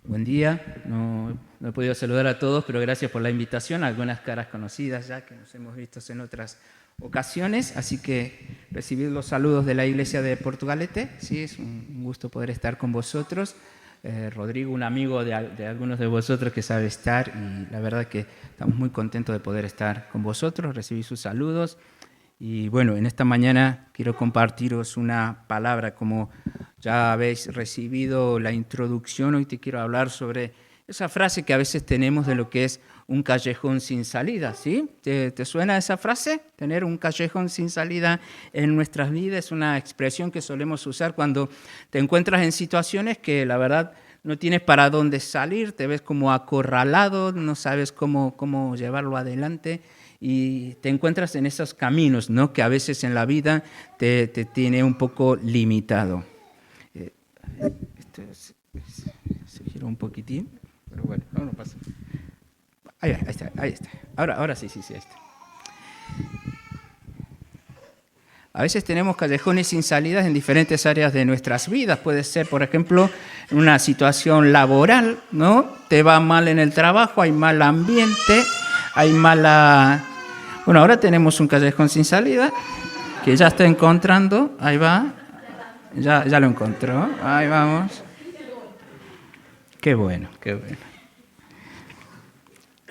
Buen día. No he podido saludar a todos, pero gracias por la invitación. Algunas caras conocidas ya que nos hemos visto en otras ocasiones, así que recibir los saludos de la Iglesia de Portugalete. Sí, es un gusto poder estar con vosotros. Rodrigo, un amigo de algunos de vosotros que sabe estar, y la verdad que estamos muy contentos de poder estar con vosotros, recibir sus saludos. Y bueno, en esta mañana quiero compartiros una palabra. Como ya habéis recibido la introducción, hoy te quiero hablar sobre esa frase que a veces tenemos de lo que es un callejón sin salida, ¿sí? ¿Te suena esa frase? Tener un callejón sin salida en nuestras vidas es una expresión que solemos usar cuando te encuentras en situaciones que la verdad no tienes para dónde salir, te ves como acorralado, no sabes cómo llevarlo adelante. Y te encuentras en esos caminos, ¿no?, que a veces en la vida te tiene un poco limitado. Esto se gira un poquitín, pero bueno, no pasa. Ahí está. Ahora sí, ahí está. A veces tenemos callejones sin salidas en diferentes áreas de nuestras vidas. Puede ser, por ejemplo, una situación laboral, ¿no? Te va mal en el trabajo, hay mal ambiente, hay mala... Bueno, ahora tenemos un callejón sin salida que ya está encontrando. Ahí va. Ya lo encontró. Ahí vamos. Qué bueno.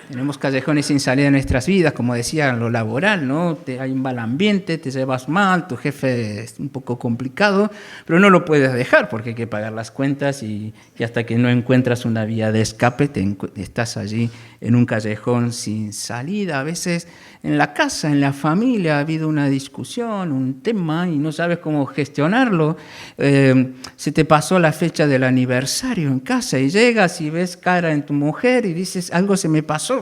Tenemos callejones sin salida en nuestras vidas, como decía, en lo laboral, ¿no? Hay un mal ambiente, te llevas mal, tu jefe es un poco complicado, pero no lo puedes dejar porque hay que pagar las cuentas y hasta que no encuentras una vía de escape, estás allí en un callejón sin salida. A veces en la casa, en la familia, ha habido una discusión, un tema y no sabes cómo gestionarlo. Se te pasó la fecha del aniversario en casa y llegas y ves cara en tu mujer y dices, algo se me pasó.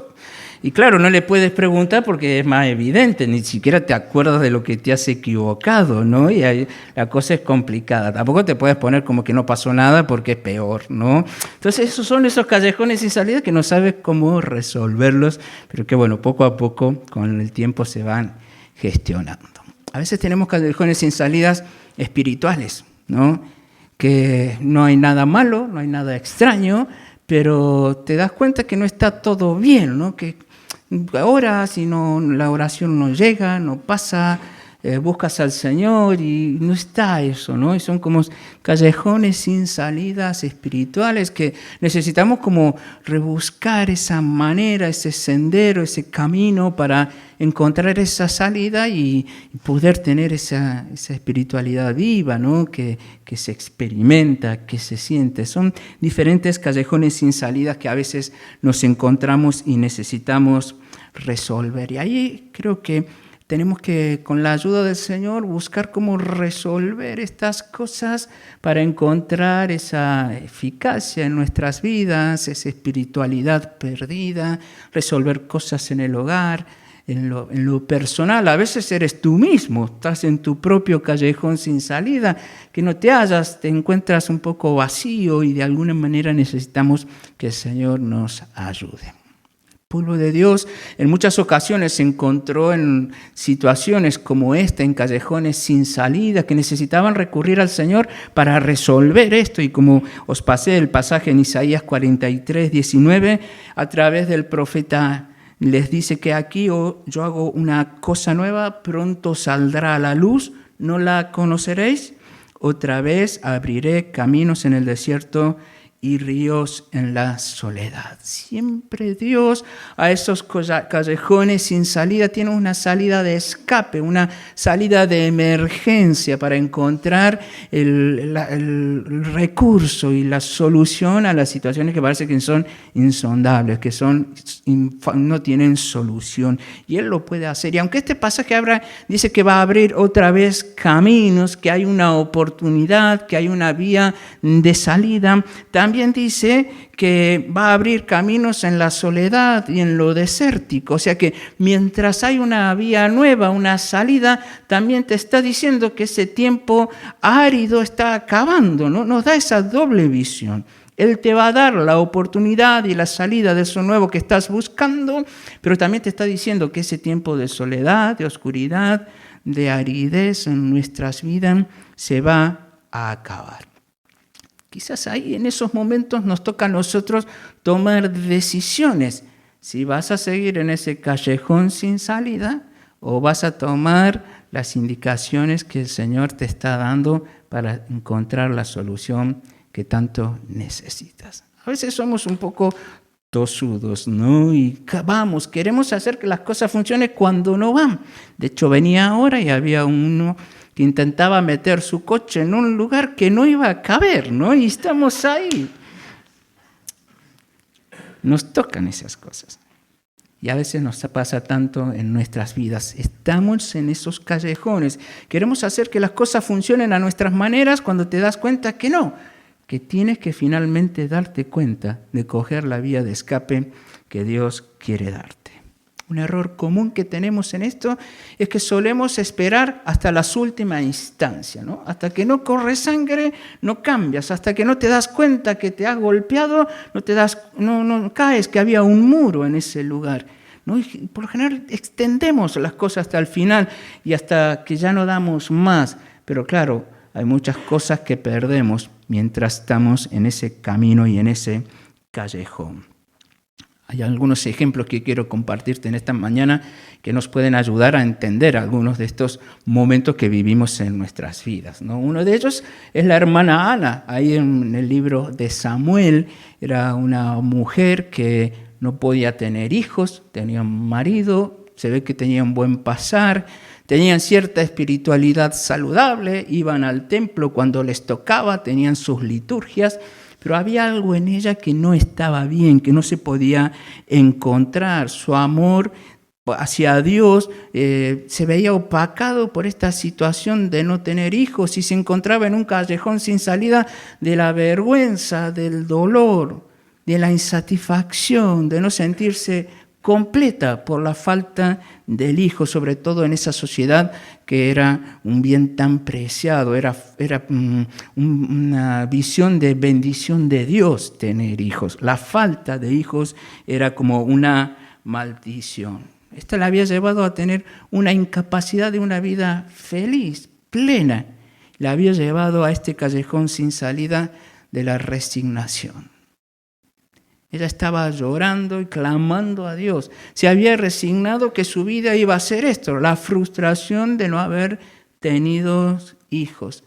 Y claro, no le puedes preguntar porque es más evidente, ni siquiera te acuerdas de lo que te has equivocado, ¿no? Y ahí la cosa es complicada. Tampoco te puedes poner como que no pasó nada porque es peor, ¿no? Entonces esos son esos callejones sin salida que no sabes cómo resolverlos, pero que bueno, poco a poco con el tiempo se van gestionando. A veces tenemos callejones sin salidas espirituales, ¿no? Que no hay nada malo, no hay nada extraño, pero te das cuenta que no está todo bien, ¿no? Que oras y la oración no llega, no pasa, buscas al Señor y no está eso, ¿no? Y son como callejones sin salidas espirituales que necesitamos como rebuscar esa manera, ese sendero, ese camino para encontrar esa salida y poder tener esa espiritualidad viva, ¿no? Que se experimenta, que se siente. Son diferentes callejones sin salida que a veces nos encontramos y necesitamos resolver. Y ahí creo que tenemos que, con la ayuda del Señor, buscar cómo resolver estas cosas para encontrar esa eficacia en nuestras vidas, esa espiritualidad perdida, resolver cosas en el hogar, en lo personal. A veces eres tú mismo, estás en tu propio callejón sin salida, que no te hallas, te encuentras un poco vacío y de alguna manera necesitamos que el Señor nos ayude. El pueblo de Dios en muchas ocasiones se encontró en situaciones como esta, en callejones sin salida, que necesitaban recurrir al Señor para resolver esto. Y como os pasé el pasaje en Isaías 43, 19, a través del profeta les dice que aquí yo hago una cosa nueva, pronto saldrá a la luz, ¿no la conoceréis? Otra vez abriré caminos en el desierto y ríos en la soledad. Siempre Dios a esos callejones sin salida tiene una salida de escape, una salida de emergencia para encontrar el recurso y la solución a las situaciones que parece que son insondables, que no tienen solución. Y Él lo puede hacer. Y aunque este pasaje dice que va a abrir otra vez caminos, que hay una oportunidad, que hay una vía de salida, también dice que va a abrir caminos en la soledad y en lo desértico. O sea que mientras hay una vía nueva, una salida, también te está diciendo que ese tiempo árido está acabando, ¿no? Nos da esa doble visión. Él te va a dar la oportunidad y la salida de eso nuevo que estás buscando, pero también te está diciendo que ese tiempo de soledad, de oscuridad, de aridez en nuestras vidas se va a acabar. Quizás ahí en esos momentos nos toca a nosotros tomar decisiones. Si vas a seguir en ese callejón sin salida o vas a tomar las indicaciones que el Señor te está dando para encontrar la solución que tanto necesitas. A veces somos un poco tosudos, ¿no? Y vamos, queremos hacer que las cosas funcionen cuando no van. De hecho, venía ahora y había uno que intentaba meter su coche en un lugar que no iba a caber, ¿no? Y estamos ahí. Nos tocan esas cosas. Y a veces nos pasa tanto en nuestras vidas. Estamos en esos callejones. Queremos hacer que las cosas funcionen a nuestras maneras cuando te das cuenta que no, que tienes que finalmente darte cuenta de coger la vía de escape que Dios quiere darte. Un error común que tenemos en esto es que solemos esperar hasta las últimas instancias, ¿no? Hasta que no corre sangre, no cambias. Hasta que no te das cuenta que te has golpeado, no caes, que había un muro en ese lugar, ¿no? Y por lo general extendemos las cosas hasta el final y hasta que ya no damos más. Pero claro, hay muchas cosas que perdemos mientras estamos en ese camino y en ese callejón. Hay algunos ejemplos que quiero compartirte en esta mañana que nos pueden ayudar a entender algunos de estos momentos que vivimos en nuestras vidas, ¿no? Uno de ellos es la hermana Ana. Ahí en el libro de Samuel era una mujer que no podía tener hijos, tenía un marido, se ve que tenía un buen pasar, tenían cierta espiritualidad saludable, iban al templo cuando les tocaba, tenían sus liturgias, pero había algo en ella que no estaba bien, que no se podía encontrar. Su amor hacia Dios se veía opacado por esta situación de no tener hijos y se encontraba en un callejón sin salida de la vergüenza, del dolor, de la insatisfacción, de no sentirse completa por la falta del hijo, sobre todo en esa sociedad que era un bien tan preciado, era una visión de bendición de Dios tener hijos. La falta de hijos era como una maldición. Esta la había llevado a tener una incapacidad de una vida feliz, plena. La había llevado a este callejón sin salida de la resignación. Ella estaba llorando y clamando a Dios. Se había resignado que su vida iba a ser esto, la frustración de no haber tenido hijos.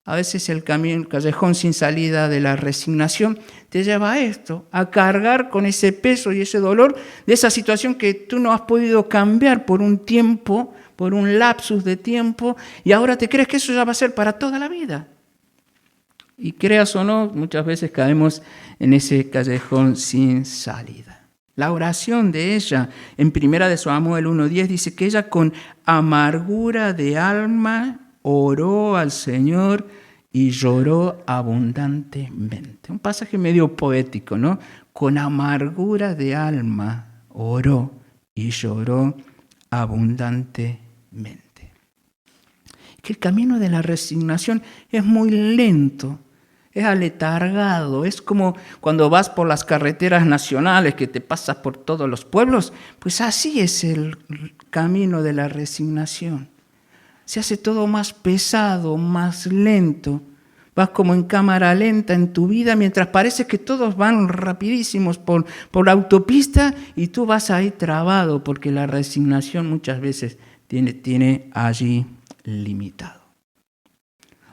A veces el callejón sin salida de la resignación te lleva a esto, a cargar con ese peso y ese dolor de esa situación que tú no has podido cambiar por un tiempo, por un lapsus de tiempo, y ahora te crees que eso ya va a ser para toda la vida. Y creas o no, muchas veces caemos en ese callejón sin salida. La oración de ella en 1 Samuel 1:10 dice que ella con amargura de alma oró al Señor y lloró abundantemente. Un pasaje medio poético, ¿no? Con amargura de alma oró y lloró abundantemente. Que el camino de la resignación es muy lento. Es aletargado, es como cuando vas por las carreteras nacionales que te pasas por todos los pueblos, pues así es el camino de la resignación. Se hace todo más pesado, más lento. Vas como en cámara lenta en tu vida mientras parece que todos van rapidísimos por la autopista y tú vas ahí trabado porque la resignación muchas veces tiene allí limitado.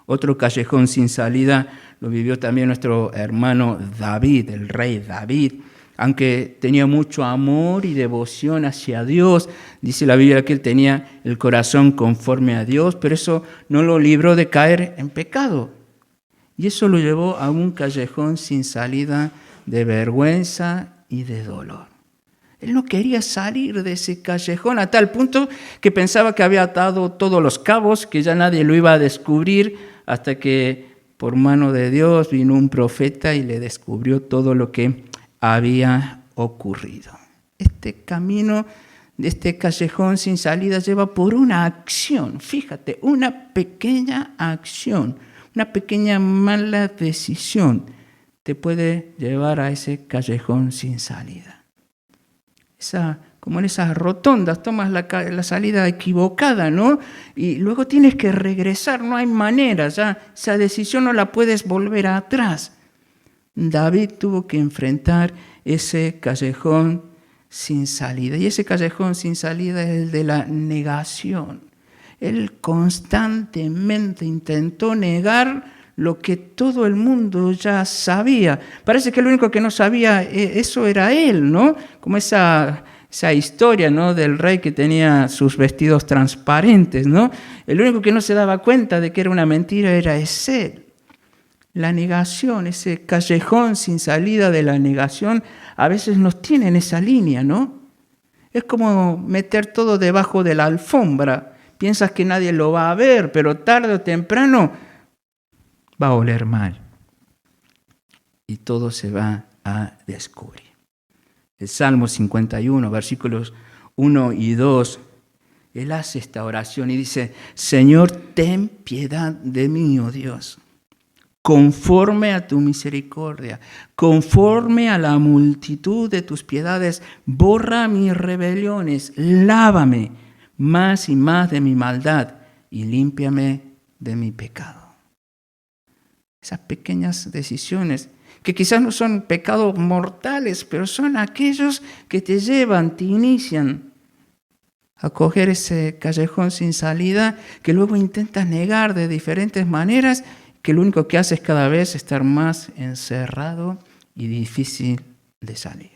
Otro callejón sin salida lo vivió también nuestro hermano David, el rey David. Aunque tenía mucho amor y devoción hacia Dios, dice la Biblia que él tenía el corazón conforme a Dios, pero eso no lo libró de caer en pecado. Y eso lo llevó a un callejón sin salida de vergüenza y de dolor. Él no quería salir de ese callejón a tal punto que pensaba que había atado todos los cabos, que ya nadie lo iba a descubrir, hasta que por mano de Dios vino un profeta y le descubrió todo lo que había ocurrido. Este camino de este callejón sin salida lleva por una acción, fíjate, una pequeña acción, una pequeña mala decisión te puede llevar a ese callejón sin salida. Esa como en esas rotondas, tomas la salida equivocada, ¿no? Y luego tienes que regresar, no hay manera, ya esa decisión no la puedes volver atrás. David tuvo que enfrentar ese callejón sin salida, y ese callejón sin salida es el de la negación. Él constantemente intentó negar lo que todo el mundo ya sabía. Parece que el único que no sabía eso era él, ¿no? Como esa historia, ¿no?, del rey que tenía sus vestidos transparentes, ¿no? El único que no se daba cuenta de que era una mentira era él. La negación, ese callejón sin salida de la negación, a veces nos tiene en esa línea, ¿no? Es como meter todo debajo de la alfombra. Piensas que nadie lo va a ver, pero tarde o temprano va a oler mal. Y todo se va a descubrir. El Salmo 51, versículos 1 y 2, él hace esta oración y dice: Señor, ten piedad de mí, oh Dios, conforme a tu misericordia, conforme a la multitud de tus piedades, borra mis rebeliones, lávame más y más de mi maldad y límpiame de mi pecado. Esas pequeñas decisiones que quizás no son pecados mortales, pero son aquellos que te llevan, te inician a coger ese callejón sin salida que luego intentas negar de diferentes maneras, que lo único que hace es cada vez estar más encerrado y difícil de salir.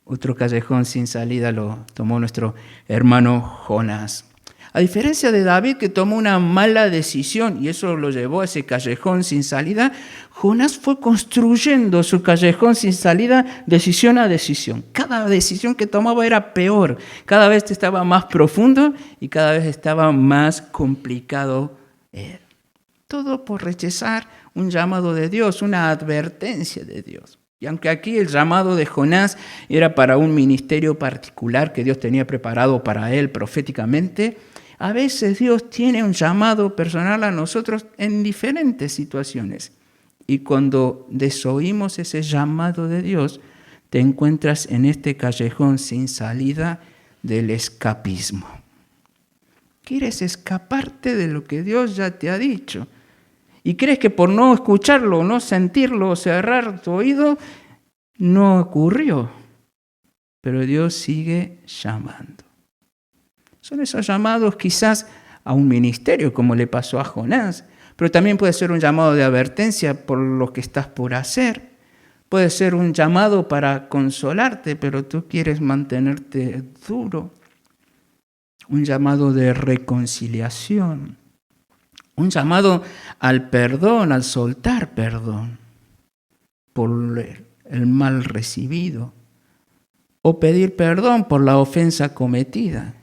Otro callejón sin salida lo tomó nuestro hermano Jonás. A diferencia de David, que tomó una mala decisión y eso lo llevó a ese callejón sin salida, Jonás fue construyendo su callejón sin salida decisión a decisión. Cada decisión que tomaba era peor, cada vez estaba más profundo y cada vez estaba más complicado él. Todo por rechazar un llamado de Dios, una advertencia de Dios. Y aunque aquí el llamado de Jonás era para un ministerio particular que Dios tenía preparado para él proféticamente, a veces Dios tiene un llamado personal a nosotros en diferentes situaciones. Y cuando desoímos ese llamado de Dios, te encuentras en este callejón sin salida del escapismo. Quieres escaparte de lo que Dios ya te ha dicho. Y crees que por no escucharlo, no sentirlo, cerrar tu oído, no ocurrió. Pero Dios sigue llamando. Son esos llamados quizás a un ministerio, como le pasó a Jonás, pero también puede ser un llamado de advertencia por lo que estás por hacer. Puede ser un llamado para consolarte, pero tú quieres mantenerte duro. Un llamado de reconciliación. Un llamado al perdón, al soltar perdón por el mal recibido. O pedir perdón por la ofensa cometida.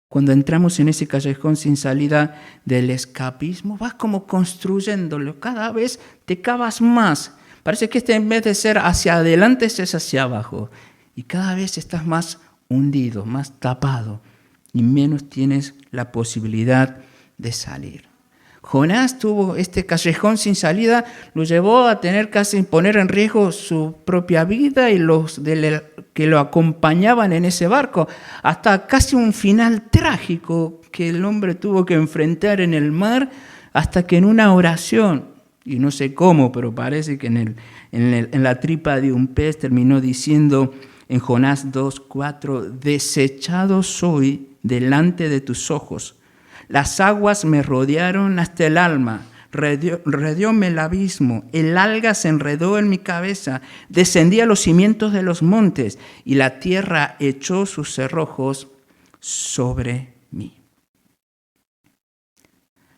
Cuando entramos en ese callejón sin salida del escapismo, vas como construyéndolo. Cada vez te cavas más. Parece que en vez de ser hacia adelante, es hacia abajo. Y cada vez estás más hundido, más tapado. Y menos tienes la posibilidad de salir. Jonás tuvo este callejón sin salida, lo llevó a tener casi poner en riesgo su propia vida y los que lo acompañaban en ese barco, hasta casi un final trágico que el hombre tuvo que enfrentar en el mar, hasta que en una oración, y no sé cómo, pero parece que en la tripa de un pez terminó diciendo en Jonás 2:4, desechado soy delante de tus ojos. Las aguas me rodearon hasta el alma, rodeóme el abismo, el alga se enredó en mi cabeza, descendí a los cimientos de los montes y la tierra echó sus cerrojos sobre mí.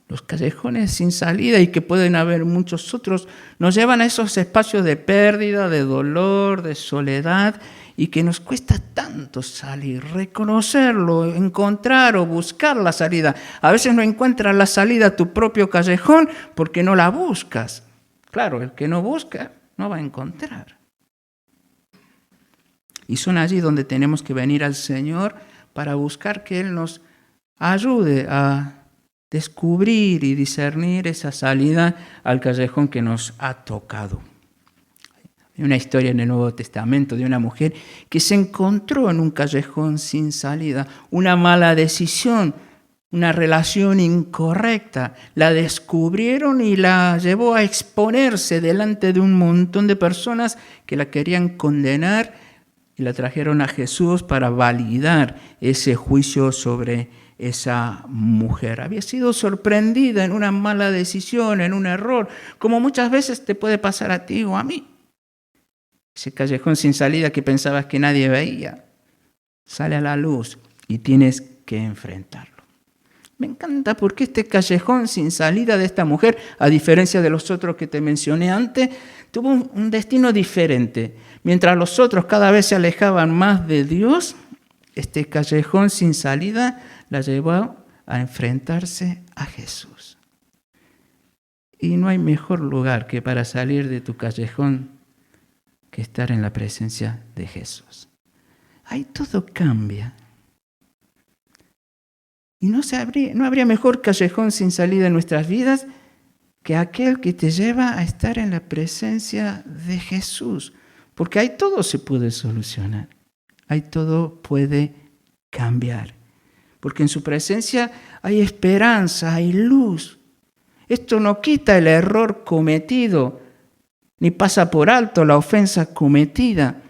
Los callejones sin salida, y que pueden haber muchos otros, nos llevan a esos espacios de pérdida, de dolor, de soledad, y que nos cuesta tanto salir, reconocerlo, encontrar o buscar la salida. A veces no encuentras la salida a tu propio callejón porque no la buscas. Claro, el que no busca no va a encontrar. Y son allí donde tenemos que venir al Señor para buscar que Él nos ayude a descubrir y discernir esa salida al callejón que nos ha tocado. Hay una historia en el Nuevo Testamento de una mujer que se encontró en un callejón sin salida, una mala decisión, una relación incorrecta. La descubrieron y la llevó a exponerse delante de un montón de personas que la querían condenar y la trajeron a Jesús para validar ese juicio sobre esa mujer. Había sido sorprendida en una mala decisión, en un error, como muchas veces te puede pasar a ti o a mí. Ese callejón sin salida que pensabas que nadie veía, sale a la luz y tienes que enfrentarlo. Me encanta porque este callejón sin salida de esta mujer, a diferencia de los otros que te mencioné antes, tuvo un destino diferente. Mientras los otros cada vez se alejaban más de Dios, este callejón sin salida la llevó a enfrentarse a Jesús. Y no hay mejor lugar que para salir de tu callejón que estar en la presencia de Jesús. Ahí todo cambia. Y no habría mejor callejón sin salida en nuestras vidas que aquel que te lleva a estar en la presencia de Jesús. Porque ahí todo se puede solucionar. Ahí todo puede cambiar. Porque en su presencia hay esperanza, hay luz. Esto no quita el error cometido, ni pasa por alto la ofensa cometida.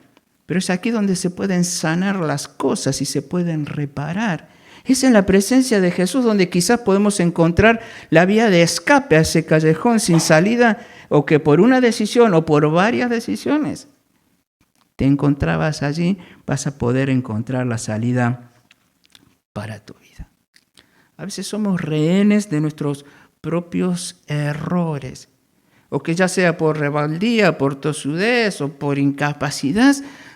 Pero es aquí donde se pueden sanar las cosas y se pueden reparar. Es en la presencia de Jesús donde quizás podemos encontrar la vía de escape a ese callejón sin salida, o que por una decisión o por varias decisiones te encontrabas allí, vas a poder encontrar la salida para tu vida. A veces somos rehenes de nuestros propios errores, o que ya sea por rebeldía, por tosudez o por incapacidad,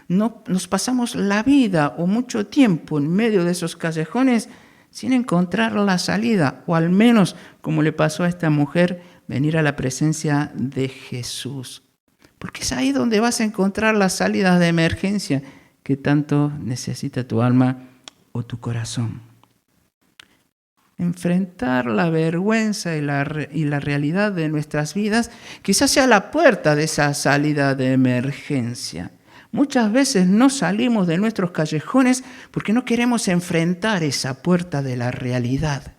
no nos pasamos la vida o mucho tiempo en medio de esos callejones sin encontrar la salida, o al menos, como le pasó a esta mujer, venir a la presencia de Jesús. Porque es ahí donde vas a encontrar las salidas de emergencia que tanto necesita tu alma o tu corazón. Enfrentar la vergüenza y la realidad de nuestras vidas quizás sea la puerta de esa salida de emergencia. Muchas veces no salimos de nuestros callejones porque no queremos enfrentar esa puerta de la realidad.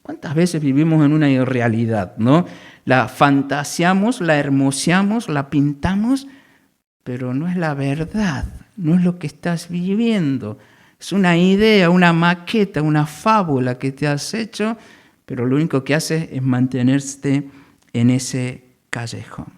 ¿Cuántas veces vivimos en una irrealidad, no? La fantaseamos, la hermoseamos, la pintamos, pero no es la verdad, no es lo que estás viviendo. Es una idea, una maqueta, una fábula que te has hecho, pero lo único que hace es mantenerte en ese callejón.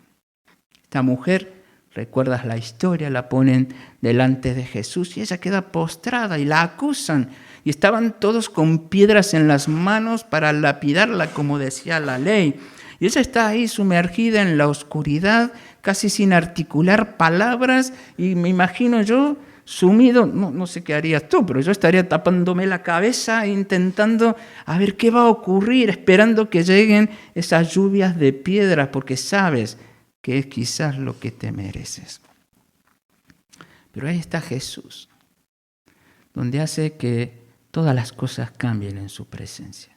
Esta mujer, recuerdas la historia, la ponen delante de Jesús y ella queda postrada y la acusan. Y estaban todos con piedras en las manos para lapidarla, como decía la ley. Y ella está ahí sumergida en la oscuridad, casi sin articular palabras, y me imagino yo sumido, no sé qué harías tú, pero yo estaría tapándome la cabeza, intentando a ver qué va a ocurrir, esperando que lleguen esas lluvias de piedras, porque sabes que es quizás lo que te mereces. Pero ahí está Jesús, donde hace que todas las cosas cambien en su presencia.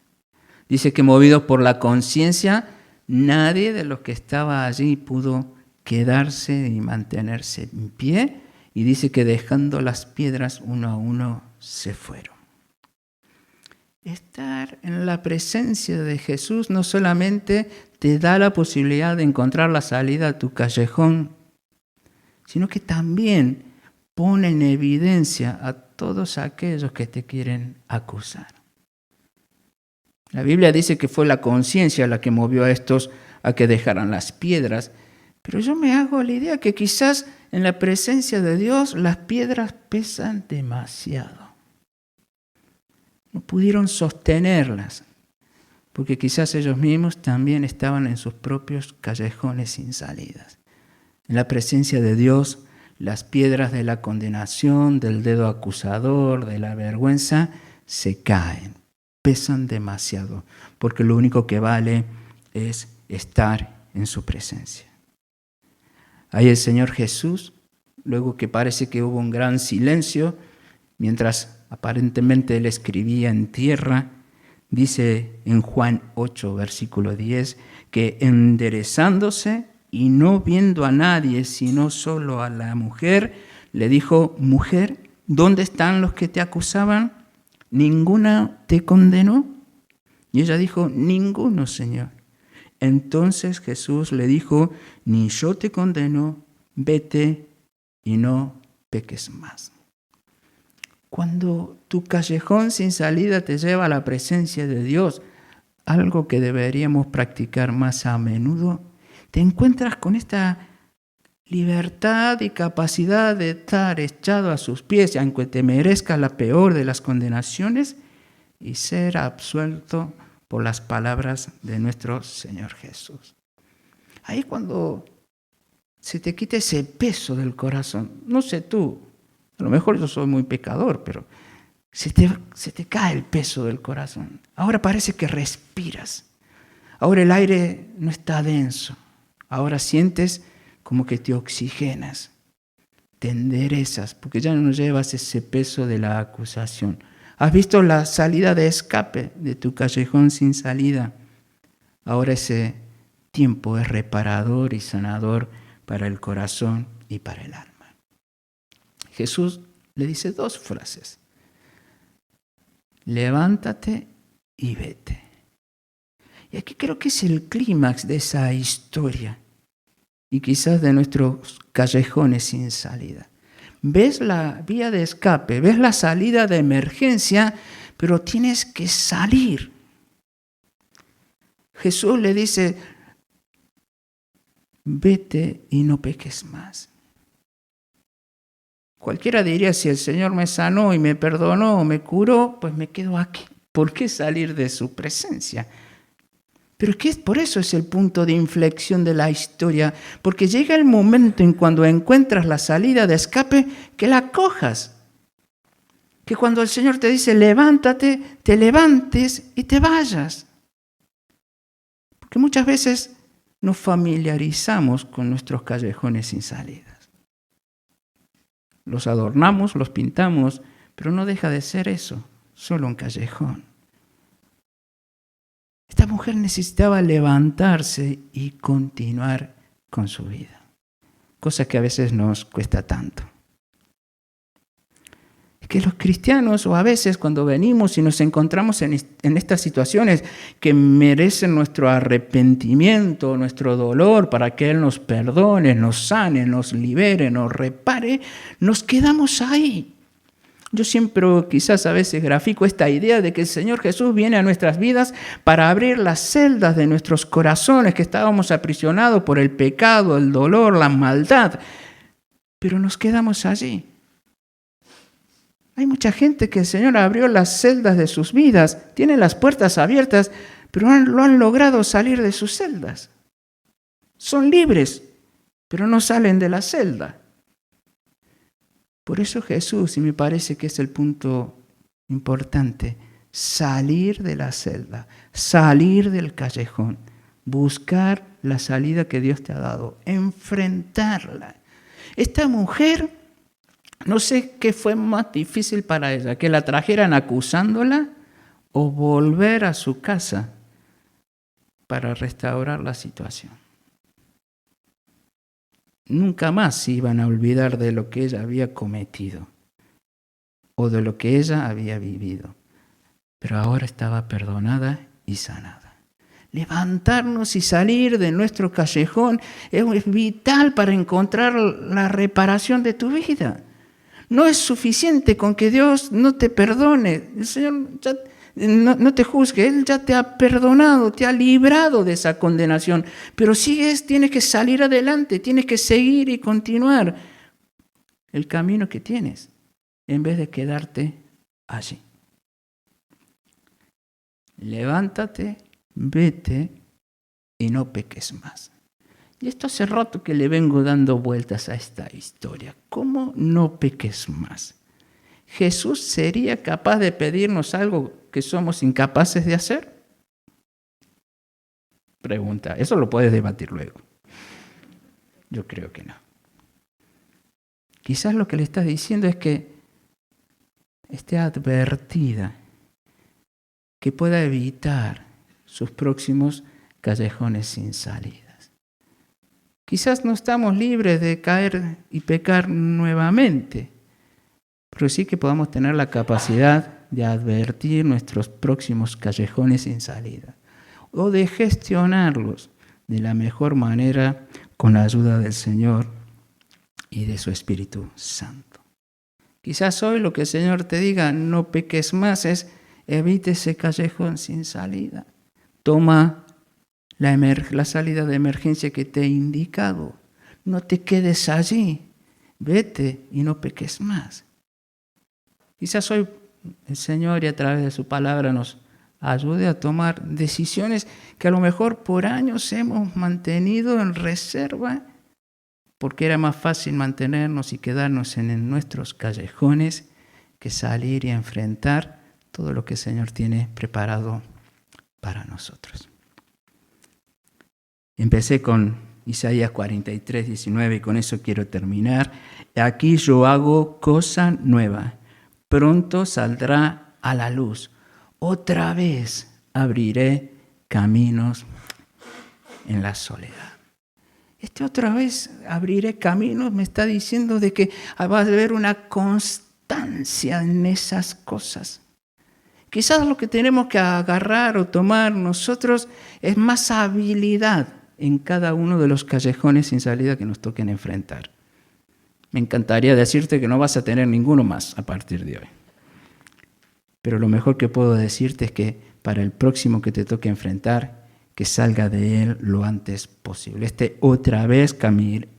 Dice que movidos por la conciencia, nadie de los que estaba allí pudo quedarse y mantenerse en pie, y dice que dejando las piedras uno a uno se fueron. Estar en la presencia de Jesús no solamente te da la posibilidad de encontrar la salida a tu callejón, sino que también pone en evidencia a todos aquellos que te quieren acusar. La Biblia dice que fue la conciencia la que movió a estos a que dejaran las piedras, pero yo me hago la idea que quizás en la presencia de Dios las piedras pesan demasiado. No pudieron sostenerlas, porque quizás ellos mismos también estaban en sus propios callejones sin salidas. En la presencia de Dios, las piedras de la condenación, del dedo acusador, de la vergüenza, se caen, pesan demasiado, porque lo único que vale es estar en su presencia. Ahí el Señor Jesús, luego que parece que hubo un gran silencio, mientras aparentemente él escribía en tierra, dice en Juan 8, versículo 10, que enderezándose, y no viendo a nadie, sino solo a la mujer, le dijo: mujer, ¿dónde están los que te acusaban? ¿Ninguna te condenó? Y ella dijo: ninguno, Señor. Entonces Jesús le dijo: ni yo te condeno, vete y no peques más. Cuando tu callejón sin salida te lleva a la presencia de Dios, algo que deberíamos practicar más a menudo, te encuentras con esta libertad y capacidad de estar echado a sus pies, aunque te merezca la peor de las condenaciones, y ser absuelto por las palabras de nuestro Señor Jesús. Ahí cuando se te quita ese peso del corazón, no sé tú, a lo mejor yo soy muy pecador, pero se te cae el peso del corazón. Ahora parece que respiras. Ahora el aire no está denso. Ahora sientes como que te oxigenas, te enderezas, porque ya no llevas ese peso de la acusación. Has visto la salida de escape de tu callejón sin salida. Ahora ese tiempo es reparador y sanador para el corazón y para el alma. Jesús le dice dos frases: levántate y vete. Y aquí creo que es el clímax de esa historia y quizás de nuestros callejones sin salida. Ves la vía de escape, ves la salida de emergencia, pero tienes que salir. Jesús le dice: vete y no peques más. Cualquiera diría: si el Señor me sanó y me perdonó o me curó, pues me quedo aquí. ¿Por qué salir de su presencia? Pero por eso es el punto de inflexión de la historia, porque llega el momento en cuando encuentras la salida de escape, que la cojas. Que cuando el Señor te dice: levántate, te levantes y te vayas. Porque muchas veces nos familiarizamos con nuestros callejones sin salidas. Los adornamos, los pintamos, pero no deja de ser eso, solo un callejón. Esta mujer necesitaba levantarse y continuar con su vida, cosa que a veces nos cuesta tanto. Es que los cristianos, o a veces cuando venimos y nos encontramos en estas situaciones que merecen nuestro arrepentimiento, nuestro dolor, para que Él nos perdone, nos sane, nos libere, nos repare, nos quedamos ahí. Yo siempre, quizás a veces, grafico esta idea de que el Señor Jesús viene a nuestras vidas para abrir las celdas de nuestros corazones, que estábamos aprisionados por el pecado, el dolor, la maldad, pero nos quedamos allí. Hay mucha gente que el Señor abrió las celdas de sus vidas, tiene las puertas abiertas, pero lo han logrado salir de sus celdas. Son libres, pero no salen de la celda. Por eso Jesús, y me parece que es el punto importante, salir de la celda, salir del callejón, buscar la salida que Dios te ha dado, enfrentarla. Esta mujer, no sé qué fue más difícil para ella, que la trajeran acusándola o volver a su casa para restaurar la situación. Nunca más se iban a olvidar de lo que ella había cometido o de lo que ella había vivido. Pero ahora estaba perdonada y sanada. Levantarnos y salir de nuestro callejón es vital para encontrar la reparación de tu vida. No es suficiente con que Dios no te perdone. El Señor ya no te juzgue, Él ya te ha perdonado, te ha librado de esa condenación, pero tienes que salir adelante, tienes que seguir y continuar el camino que tienes, en vez de quedarte allí. Levántate, vete y no peques más. Y esto hace rato que le vengo dando vueltas a esta historia. ¿Cómo no peques más? ¿Jesús sería capaz de pedirnos algo que somos incapaces de hacer? Pregunta, eso lo puedes debatir luego. Yo creo que no. Quizás lo que le estás diciendo es que esté advertida, que pueda evitar sus próximos callejones sin salidas. Quizás no estamos libres de caer y pecar nuevamente, pero sí que podamos tener la capacidad de advertir nuestros próximos callejones sin salida o de gestionarlos de la mejor manera con la ayuda del Señor y de su Espíritu Santo. Quizás hoy lo que el Señor te diga, no peques más, es evite ese callejón sin salida. Toma la salida de emergencia que te he indicado. No te quedes allí. Vete y no peques más. Quizás hoy el Señor y a través de su palabra nos ayude a tomar decisiones que a lo mejor por años hemos mantenido en reserva porque era más fácil mantenernos y quedarnos en nuestros callejones que salir y enfrentar todo lo que el Señor tiene preparado para nosotros. Empecé con Isaías 43, 19 y con eso quiero terminar. Aquí yo hago cosa nueva, pronto saldrá a la luz. Otra vez abriré caminos en la soledad. Otra vez abriré caminos me está diciendo de que va a haber una constancia en esas cosas. Quizás lo que tenemos que agarrar o tomar nosotros es más habilidad en cada uno de los callejones sin salida que nos toquen enfrentar. Me encantaría decirte que no vas a tener ninguno más a partir de hoy. Pero lo mejor que puedo decirte es que para el próximo que te toque enfrentar, que salga de él lo antes posible. Otra vez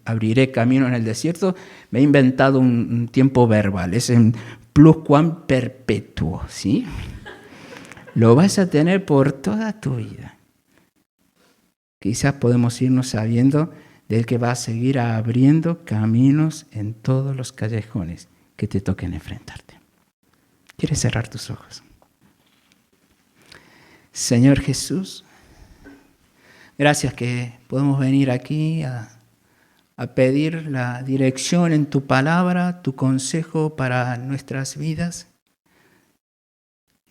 abriré camino en el desierto. Me he inventado un tiempo verbal. Es en pluscuamperpetuo, ¿sí? Lo vas a tener por toda tu vida. Quizás podemos irnos sabiendo de él que va a seguir abriendo caminos en todos los callejones que te toquen enfrentarte. ¿Quieres cerrar tus ojos? Señor Jesús, gracias que podemos venir aquí a pedir la dirección en tu palabra, tu consejo para nuestras vidas.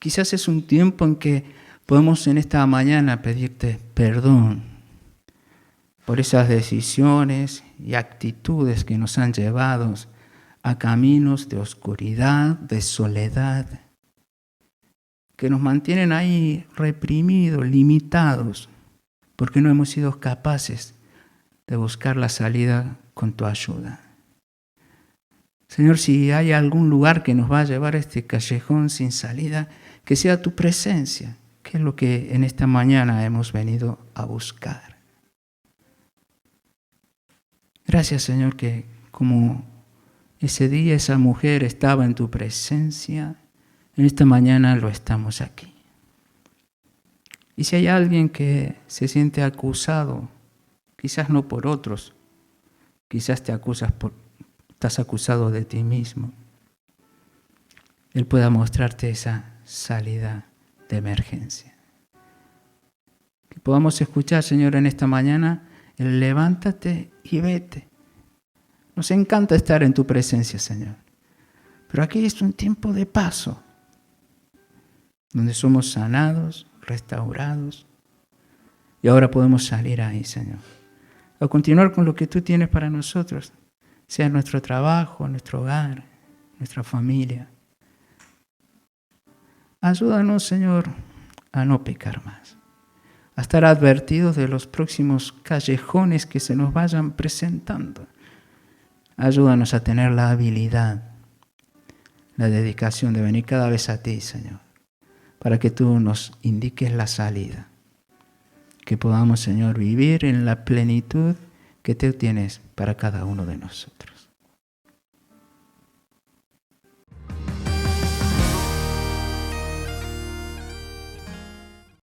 Quizás es un tiempo en que podemos en esta mañana pedirte perdón por esas decisiones y actitudes que nos han llevado a caminos de oscuridad, de soledad, que nos mantienen ahí reprimidos, limitados, porque no hemos sido capaces de buscar la salida con tu ayuda. Señor, si hay algún lugar que nos va a llevar a este callejón sin salida, que sea tu presencia, que es lo que en esta mañana hemos venido a buscar. Gracias, Señor, que como ese día esa mujer estaba en tu presencia, en esta mañana lo estamos aquí. Y si hay alguien que se siente acusado, quizás no por otros, quizás estás acusado de ti mismo, Él pueda mostrarte esa salida de emergencia. Que podamos escuchar, Señor, en esta mañana, el levántate y vete. Nos encanta estar en tu presencia, Señor. Pero aquí es un tiempo de paso, donde somos sanados, restaurados, y ahora podemos salir ahí, Señor, a continuar con lo que tú tienes para nosotros, sea nuestro trabajo, nuestro hogar, nuestra familia. Ayúdanos, Señor, a no pecar más, a estar advertidos de los próximos callejones que se nos vayan presentando. Ayúdanos a tener la habilidad, la dedicación de venir cada vez a ti, Señor, para que tú nos indiques la salida. Que podamos, Señor, vivir en la plenitud que tú tienes para cada uno de nosotros.